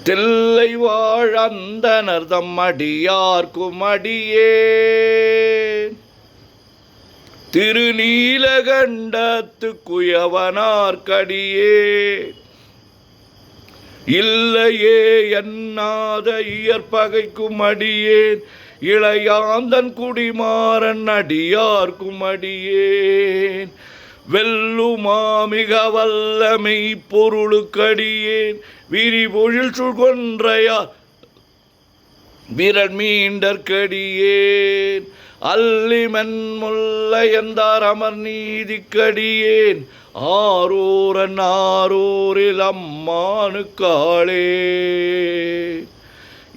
தில்லை வாழந்தனர் தம்மடியார்க்கும் அடியேன் திருநீலகண்டத்து குயவனார்க்கடியே இல்லையே என்னாத இயற்பகைக்கும் அடியேன் இளையாந்தன் குடிமாறன் அடியார்க்கும் அடியேன் வெல்லுமா மிக வல்லமை பொருளுக்கடியேன் விரிபொழில் சுகொன்றையார் விரல் மீண்டற்கடியேன் அல்லிமன் முல்லையந்தார் அமர் நீதிக்கடியேன் ஆரூரன் ஆரூரில் அம்மானுக்காளே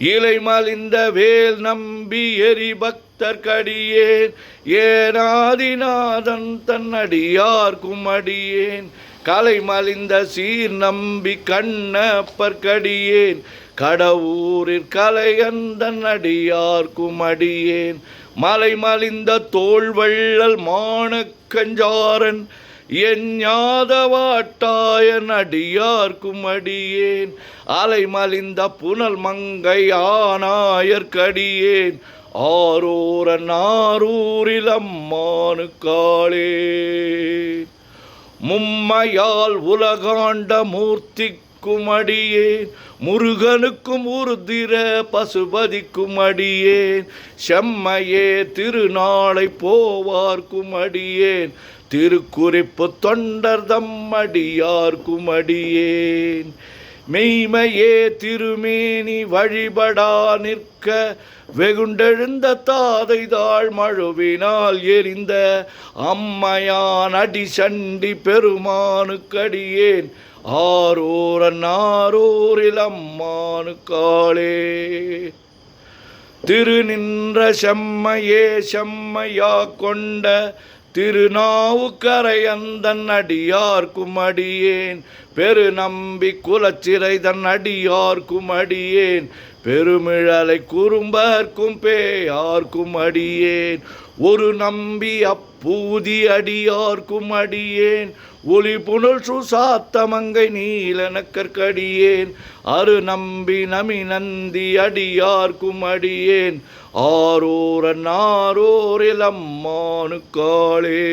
இலைமலிந்த வேல் நம்பி எரி பக்தர்க்கடியேன் ஏனாதிநாதன் தன்னடியார்க்கும் அடியேன் கலைமலிந்த சீர் நம்பி கண்ணப்பர்க்கடியேன் கடவுரிற் கலையந்தன் அடியார்க்கும் அடியேன் மலைமலிந்த தோள்வள்ளல் மானக்கஞ்சாரன் எஞ்ஞாதவாட்டாயன் அடியார்க்கும் அடியேன் அலைமலிந்த புனல் மங்கை ஆனாயர்க்கடியேன் ஆரூரன் ஆரூரில் அம்மானுக்காளே மும்மையால் உலகாண்ட மூர்த்திக்கும் அடியேன் முருகனுக்கும் உருதிர பசுபதிக்கும் அடியேன் செம்மையே திருநாளை போவார்க்கும் அடியேன் திருக்குறிப்பு தொண்டர் தம்மடியார்க்கும் அடியேன் மெய்மையே திருமேனி வழிபடா நிற்க வெகுண்டெழுந்த தாதை தாழ் மழுவினால் எரிந்த அம்மையான் அடி சண்டி பெருமானுக்கடியேன் ஆரூரன் ஆரூரில் அம்மானுக்காளே திருநின்ற செம்மையே செம்மையா கொண்ட திருநாவுக்கரையந்தன் அடியார்க்கும் அடியேன் பெருநம்பி குலச்சிறை தன் அடியார்க்கும் அடியேன் பெருமிழலை குறும்பர்க்கும் பேயார்க்கும் அடியேன் ஒரு நம்பி அப்பூதி அடியார்க்கும் அடியேன் ஒளி புனல் சுசாத்தமங்கை நீலனக்கற்கடியேன் அரு நம்பி நமி நந்தி அடியார்க்கும் அடியேன் ஆரூரன் ஆரூரில் அம்மானுக்காளே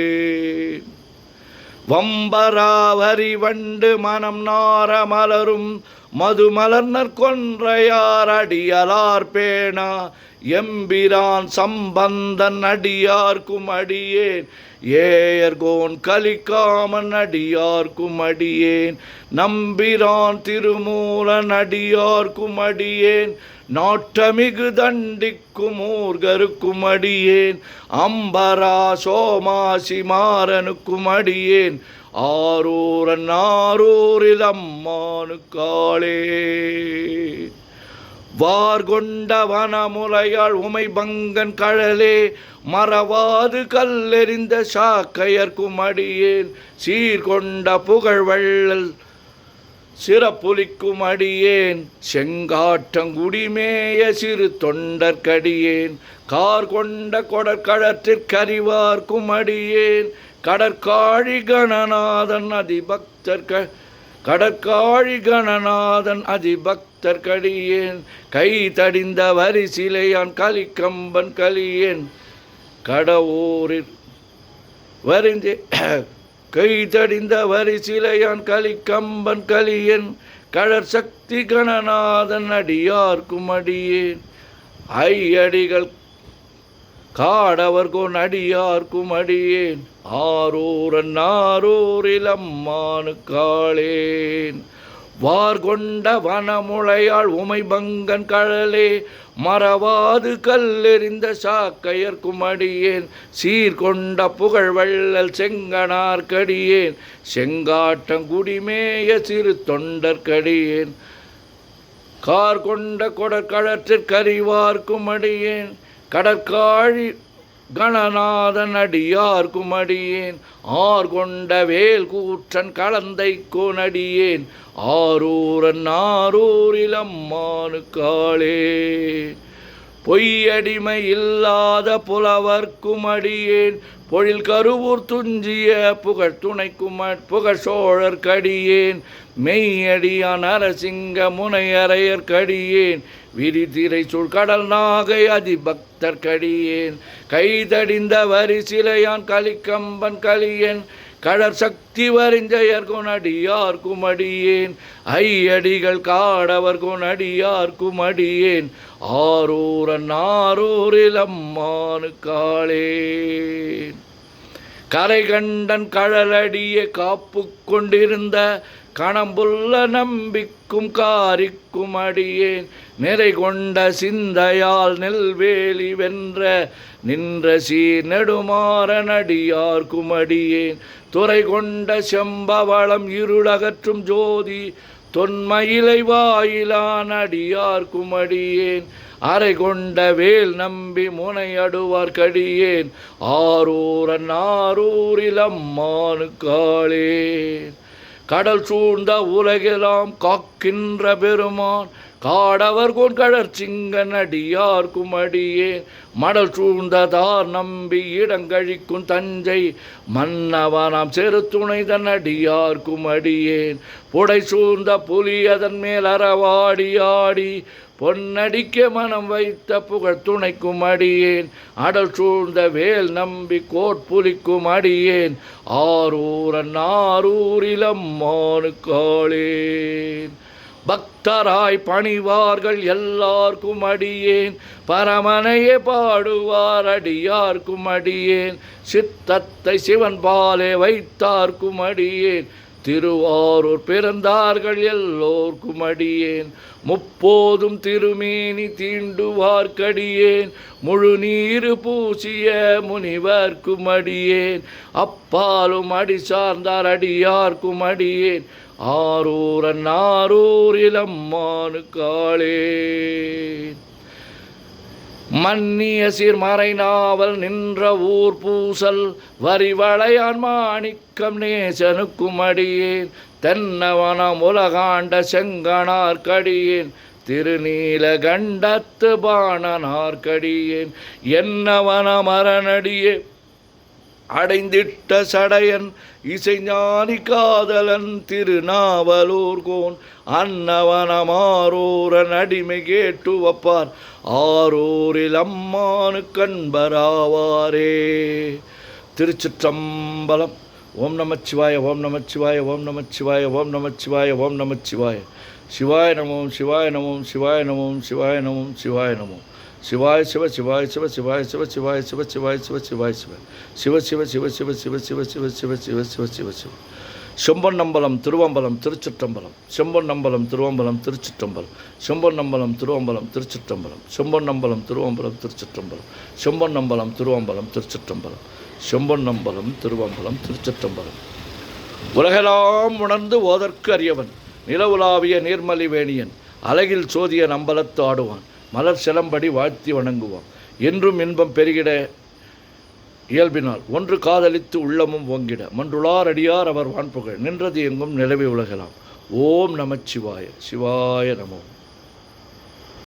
வம்பராவரி வண்டு மனம் நார மலரும் மதுமலர்னர் கொன்றையார் அடியலார் பேணா எம்பிரான் சம்பந்தன் அடியார்க்கும் அடியேன் ஏயர்கோன் கலிக்காமன் அடியார்க்கும் அடியேன் நம்பிரான் திருமூலன் அடியார்க்கும் அடியேன் நாட்டமிகு தண்டிக்கும் ஊர்கருக்கும் அடியேன் அம்பரா சோமாசி மாறனுக்கும் அடியேன் ஆரூரன் ஆரூரில் அம்மானுக்காளே வார்கொண்ட வனமுலையாள் உமை பங்கன் கழலே மறவாது கல்லெறிந்த சாக்கையர்க்கும் அடியேன் சீர்கொண்ட புகழ்வள்ளல் சிறப்புலிக்கும் அடியேன் செங்காட்டங்குடிமேய சிறு தொண்டர்க்கடியேன் கார் கொண்ட கொடற்கழற்றிற்கறிவார்க்கும் அடியேன் கடற்காழி கணநாதன் கடற்காழி கணநாதன் அதிபக்தர்க்கடியேன் கை தடிந்த வரிசிலையான் கலிக்கம்பன் கலியேன் கடவுரில் வரிஞ்சே கை தடிந்த வரிசிலையான் கலிக்கம்பன் கலியன் கடற் சக்தி கணநாதன் அடியார்க்கும் அடியேன் ஐயடிகள் காடவர்கோன் அடியார்க்கும் அடியேன் ஆரூரன் ஆரூரில் அம்மானுக்காளேன் வார்கொண்ட வனமுலையாள் உமை பங்கன் கழலே மறவாது கல்லெறிந்த சாக்கையர்க்கும் அடியேன் சீர்கொண்ட புகழ்வள்ளல் செங்கனார்க்கடியேன் செங்காட்டங்குடிமேய சிறு தொண்டர்க்கடியேன் கார் கொண்ட கொடற்கழற்றிற்கறிவார்க்கும் அடியேன் கடற்காழி கணநாதன் அடியார்க்கும் அடியேன் ஆர்கொண்ட வேல் கூற்றன் கலந்தை கோனடியேன் ஆரூரன் ஆரூரில் அம்மானுக்காளே பொய்யடிமை இல்லாத புலவர்க்கும் அடியேன் பொழில் கருவூர் துஞ்சிய புகழ் துணைக்கும் புகழ் சோழர் கடியேன் மெய்யடியான் அரசிங்க முனையரையர் கடியேன் விரிதிரை சுழ்கடல் நாகை அதிபக்தர் கடியேன் கைதடிந்த வரிசிலையான் கலிக்கம்பன் கலியன் கடற் சக்தி வரிஞ்சயர் கொனடியார் குமடியேன் ஐயடிகள் காடவர் கொனடியார் குமடியேன் ஆரூரன் ஆரூரில் அம்மானு காளேன் கரை கண்டன் கழலடிய காப்பு கொண்டிருந்த கணம்புள்ள நம்பிக்கும் காரிக்கும் அடியேன் நிறை கொண்ட சிந்தையால் நெல்வேலி வென்ற நின்ற சீர் நெடுமாறன் அடியார் குமடியேன் துறை கொண்ட செம்பவளம் இருளகற்றும் ஜோதி தொன்மயிலை வாயிலான் அடியார் குமடியேன் அரை கொண்ட வேல் நம்பி முனையடுவார் கடியேன் ஆரூரன் ஆரூரில் அம்மானு காளேன் கடல் சூழ்ந்த உலகெல்லாம் காக்கின்ற பெருமான் காடவர் கோன் கடற்சிங்கன் அடியார் குமடியேன் மடல் சூழ்ந்ததார் நம்பி இடங்கழிக்கும் தஞ்சை மன்னவனாம் செரு துணைதன் அடியார் குமடியேன் புடை சூழ்ந்த புலி அதன் மேல் அறவாடி ஆடி பொன்னடிக்க மனம் வைத்த புகழ் துணைக்கும் அடியேன் அடல் சூழ்ந்த வேல் நம்பி கோட்புலிக்கும் அடியேன் ஆரூரன் ஆரூரில் அம்மானு காளேன் பக்தராய் பணிவார்கள் எல்லார்க்கும் அடியேன் பரமனையே பாடுவார் அடியார்க்கும் அடியேன் சித்தத்தை சிவன் பாலே வைத்தார்க்கும் அடியேன் திருவாரூர் பிறந்தார்கள் எல்லோர்க்கும் அடியேன் முப்போதும் திருமேனி தீண்டுவார்க்கடியேன் முழு நீரு பூசிய முனிவர்க்கும் அடியேன் அப்பாலும் அடி சார்ந்தார் அடியார்க்கும் அடியேன் ஆரூரன் ஆரூரில் அம்மானு காளேன் மன்னிய சீர்மறை நாவல் நின்ற ஊர் பூசல் வரிவளையான் மாணிக்கம் நேசனுக்கும் அடியேன் தென்னவனம் உலகாண்ட செங்கனார் கடியேன் திருநீல கண்டத்து பாணனார் கடியேன் என்னவன மரணடியே அடைந்திட்ட சடையன் இசைஞானி காதலன் திருநாவலூர்கோன் அன்னவனமாரூரன் அடிமை கேட்டு வப்பார் ஆரூரில் அம்மானு கண்பராவாரே. திருச்சிற்றம்பலம். ஓம் நமச்சிவாய ஓம் நமச்சிவாய ஓம் நமச்சிவாய ஓம் நமச்சிவாய ஓம் நமச்சிவாய. சிவாய நமோம் சிவாய நமோம் சிவாய நமோம் சிவாய நமோம் சிவாய நமோம். சிவாய சிவ சிவாய சிவ சிவாய சிவ சிவாய சிவ சிவாய சிவ சிவாய சிவ சிவ சிவ சிவ சிவ சிவ சிவ சிவ சிவ சிவ சிவ சிவ சிவ. செம்பொன்னம்பலம் திருவம்பலம் திருச்சிற்றம்பலம். செம்பொன்னம்பலம் திருவம்பலம் திருச்சிற்றம்பலம். செம்பொன்னம்பலம் திருவம்பலம் திருச்சிற்றம்பலம். செம்பொன்னம்பலம் திருவம்பலம் திருச்சிற்றம்பலம். செம்பொன்னம்பலம் திருவம்பலம் திருச்சிற்றம்பலம். செம்பொன்னம்பலம் திருவம்பலம் திருச்சிற்றம்பலம். உலகெல்லாம் உணர்ந்து ஓதற்கு அறியவன் நிலவுலாவிய நீர்மலி வேணியன் அழகில் சோதிய நம்பலத்து ஆடுவான் மலர் சிலம்படி வாழ்த்தி வணங்குவான் என்றும் இன்பம் பெருகிட இயல்பினால் ஒன்று காதலித்து உள்ளமும் ஓங்கிட மன்றுளார் அடியார் அவர் வான்புகழ் நின்றது எங்கும் நிலவி உலகலாம். ஓம் நமச்சிவாய சிவாய நமோ.